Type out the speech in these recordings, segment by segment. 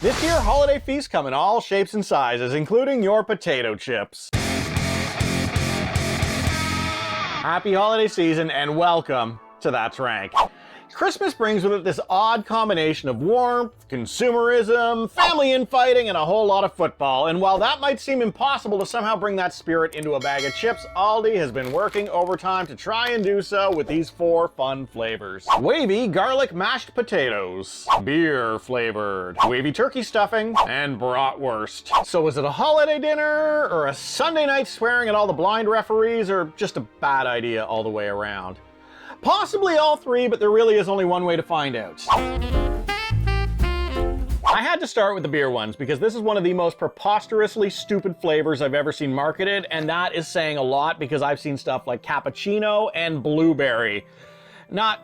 This year, holiday feasts come in all shapes and sizes, including your potato chips. Happy holiday season and welcome to That's Rank. Christmas brings with it this odd combination of warmth, consumerism, family infighting, and a whole lot of football. And while that might seem impossible to somehow bring that spirit into a bag of chips, Aldi has been working overtime to try and do so with these 4 fun flavors. Wavy garlic mashed potatoes, beer flavored, wavy turkey stuffing, and bratwurst. So is it a holiday dinner, or a Sunday night swearing at all the blind referees, or just a bad idea all the way around? Possibly all 3, but there really is only one way to find out. I had to start with the beer ones because this is one of the most preposterously stupid flavors I've ever seen marketed, and that is saying a lot because I've seen stuff like cappuccino and blueberry. Not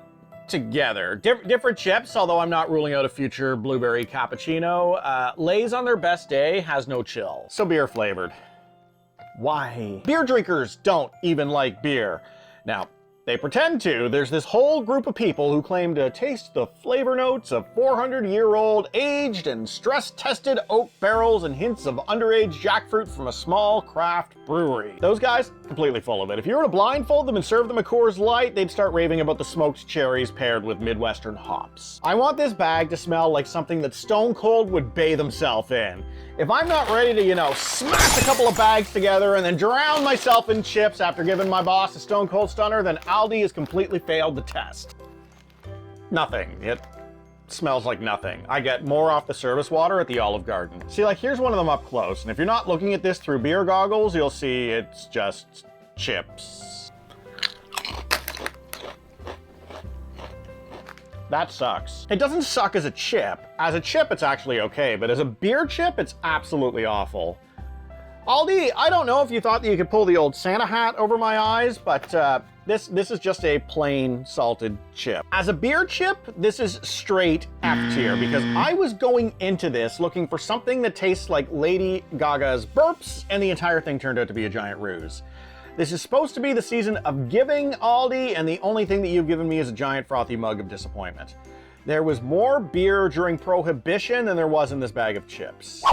together. Different chips, although I'm not ruling out a future blueberry cappuccino. Lay's on their best day has no chill, so beer flavored. Why? Beer drinkers don't even like beer. Now, they pretend to. There's this whole group of people who claim to taste the flavor notes of 400-year-old aged and stress-tested oak barrels and hints of underage jackfruit from a small craft brewery. Those guys, completely full of it. If you were to blindfold them and serve them a Coors Light, they'd start raving about the smoked cherries paired with Midwestern hops. I want this bag to smell like something that Stone Cold would bathe himself in. If I'm not ready to, smash a couple of bags together and then drown myself in chips after giving my boss a Stone Cold Stunner, then Aldi has completely failed the test. Nothing. It smells like nothing. I get more off the service water at the Olive Garden. See, here's one of them up close, and if you're not looking at this through beer goggles, you'll see it's just chips. That sucks. It doesn't suck as a chip. As a chip, it's actually okay, but as a beer chip, it's absolutely awful. Aldi, I don't know if you thought that you could pull the old Santa hat over my eyes, but this is just a plain salted chip. As a beer chip, this is straight F tier, because I was going into this looking for something that tastes like Lady Gaga's burps, and the entire thing turned out to be a giant ruse. This is supposed to be the season of giving, Aldi, and the only thing that you've given me is a giant frothy mug of disappointment. There was more beer during Prohibition than there was in this bag of chips.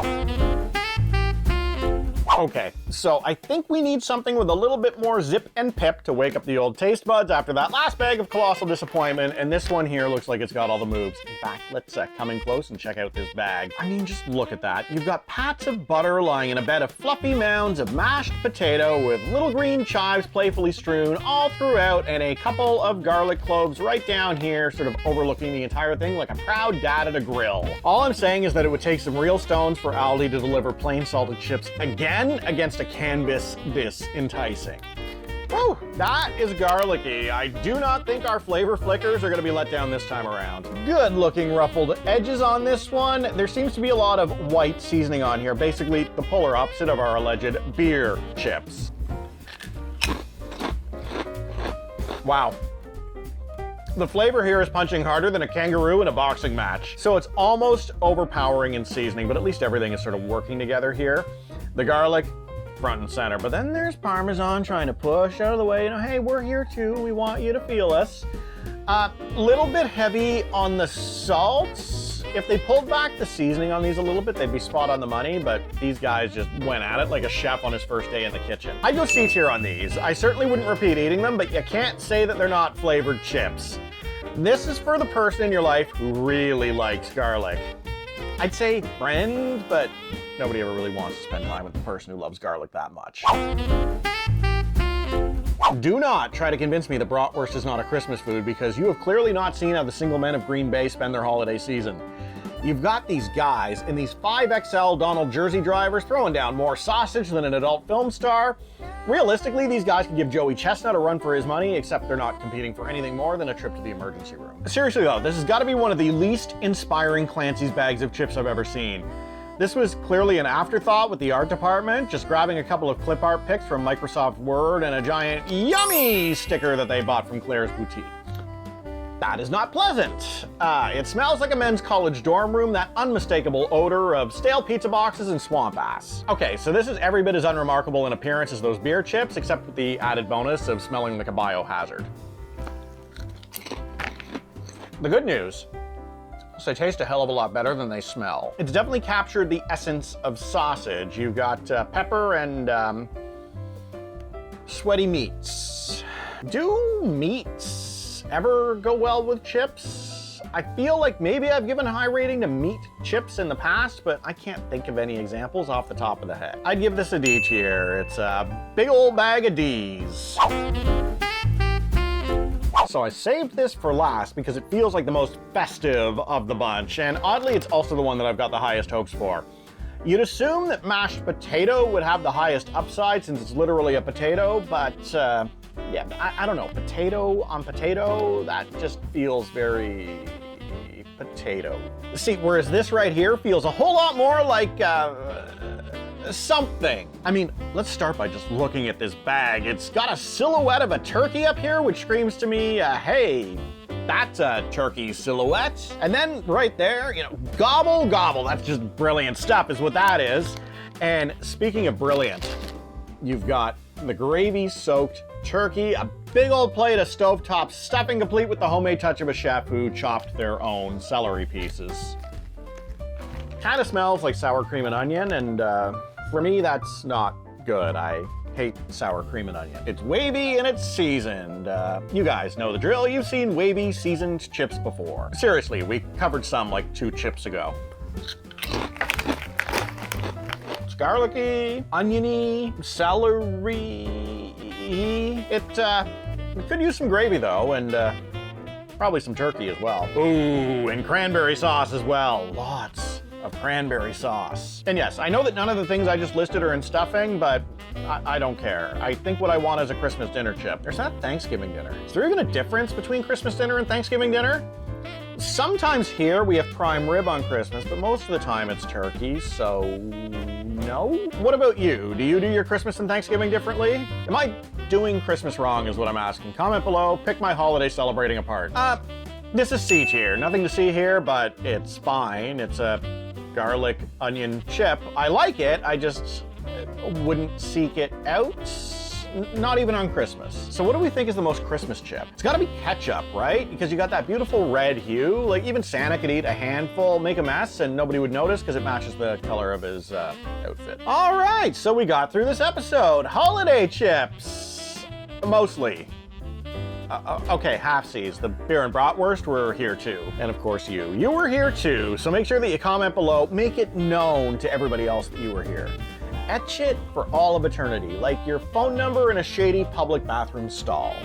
Okay, so I think we need something with a little bit more zip and pep to wake up the old taste buds after that last bag of colossal disappointment, and this one here looks like it's got all the moves. In fact, let's come in close and check out this bag. I mean, just look at that. You've got pats of butter lying in a bed of fluffy mounds of mashed potato with little green chives playfully strewn all throughout, and a couple of garlic cloves right down here, sort of overlooking the entire thing like a proud dad at a grill. All I'm saying is that it would take some real stones for Aldi to deliver plain salted chips again against a canvas this enticing. Whew, that is garlicky. I do not think our flavor flickers are going to be let down this time around. Good looking ruffled edges on this one. There seems to be a lot of white seasoning on here, basically the polar opposite of our alleged beer chips. Wow. The flavor here is punching harder than a kangaroo in a boxing match. So it's almost overpowering in seasoning, but at least everything is sort of working together here. The garlic, front and center, but then there's Parmesan trying to push out of the way. Hey, we're here too. We want you to feel us. Little bit heavy on the salts. If they pulled back the seasoning on these a little bit, they'd be spot on the money, but these guys just went at it like a chef on his first day in the kitchen. I'd go C tier on these. I certainly wouldn't repeat eating them, but you can't say that they're not flavored chips. This is for the person in your life who really likes garlic. I'd say friend, but nobody ever really wants to spend time with the person who loves garlic that much. Do not try to convince me that bratwurst is not a Christmas food, because you have clearly not seen how the single men of Green Bay spend their holiday season. You've got these guys in these 5XL Donald Jersey drivers throwing down more sausage than an adult film star. Realistically, these guys can give Joey Chestnut a run for his money, except they're not competing for anything more than a trip to the emergency room. Seriously though, this has got to be one of the least inspiring Clancy's bags of chips I've ever seen. This was clearly an afterthought with the art department, just grabbing a couple of clip art pics from Microsoft Word and a giant yummy sticker that they bought from Claire's Boutique. That is not pleasant. It smells like a men's college dorm room, that unmistakable odor of stale pizza boxes and swamp ass. Okay, so this is every bit as unremarkable in appearance as those beer chips, except with the added bonus of smelling like a biohazard. The good news, So they taste a hell of a lot better than they smell. It's definitely captured the essence of sausage. You've got pepper and sweaty meats. Do meats ever go well with chips? I feel like maybe I've given a high rating to meat chips in the past, but I can't think of any examples off the top of the head. I'd give this a D tier. It's a big old bag of Ds. So I saved this for last because it feels like the most festive of the bunch, and oddly it's also the one that I've got the highest hopes for. You'd assume that mashed potato would have the highest upside since it's literally a potato, but yeah, I don't know, potato on potato, that just feels very potato. See, whereas this right here feels a whole lot more like something. I mean, let's start by just looking at this bag. It's got a silhouette of a turkey up here, which screams to me, hey, that's a turkey silhouette. And then right there, you know, gobble, gobble. That's just brilliant stuff is what that is. And speaking of brilliant, you've got the gravy-soaked turkey, a big old plate of stovetop stuffing complete with the homemade touch of a chef who chopped their own celery pieces. Kind of smells like sour cream and onion, and for me, that's not good. I hate sour cream and onion. It's wavy and it's seasoned. You guys know the drill. You've seen wavy seasoned chips before. Seriously, we covered some like 2 chips ago. It's garlicky, oniony, celery. It could use some gravy though, and probably some turkey as well. Ooh, and cranberry sauce as well. Lots of cranberry sauce. And yes, I know that none of the things I just listed are in stuffing, but I don't care. I think what I want is a Christmas dinner chip. There's not Thanksgiving dinner. Is there even a difference between Christmas dinner and Thanksgiving dinner? Sometimes here we have prime rib on Christmas, but most of the time it's turkey, so no. What about you? Do you do your Christmas and Thanksgiving differently? Am I doing Christmas wrong is what I'm asking. Comment below, pick my holiday celebrating apart. This is C tier. Nothing to see here, but it's fine. It's a garlic onion chip. I like it, I just wouldn't seek it out. Not even on Christmas. So what do we think is the most Christmas chip? It's gotta be ketchup, right? Because you got that beautiful red hue. Like even Santa could eat a handful, make a mess, and nobody would notice because it matches the color of his outfit. All right, so we got through this episode. Holiday chips, mostly. Okay, halfsies. The beer and bratwurst were here too. And of course you were here too. So make sure that you comment below, make it known to everybody else that you were here. Etch it for all of eternity, like your phone number in a shady public bathroom stall.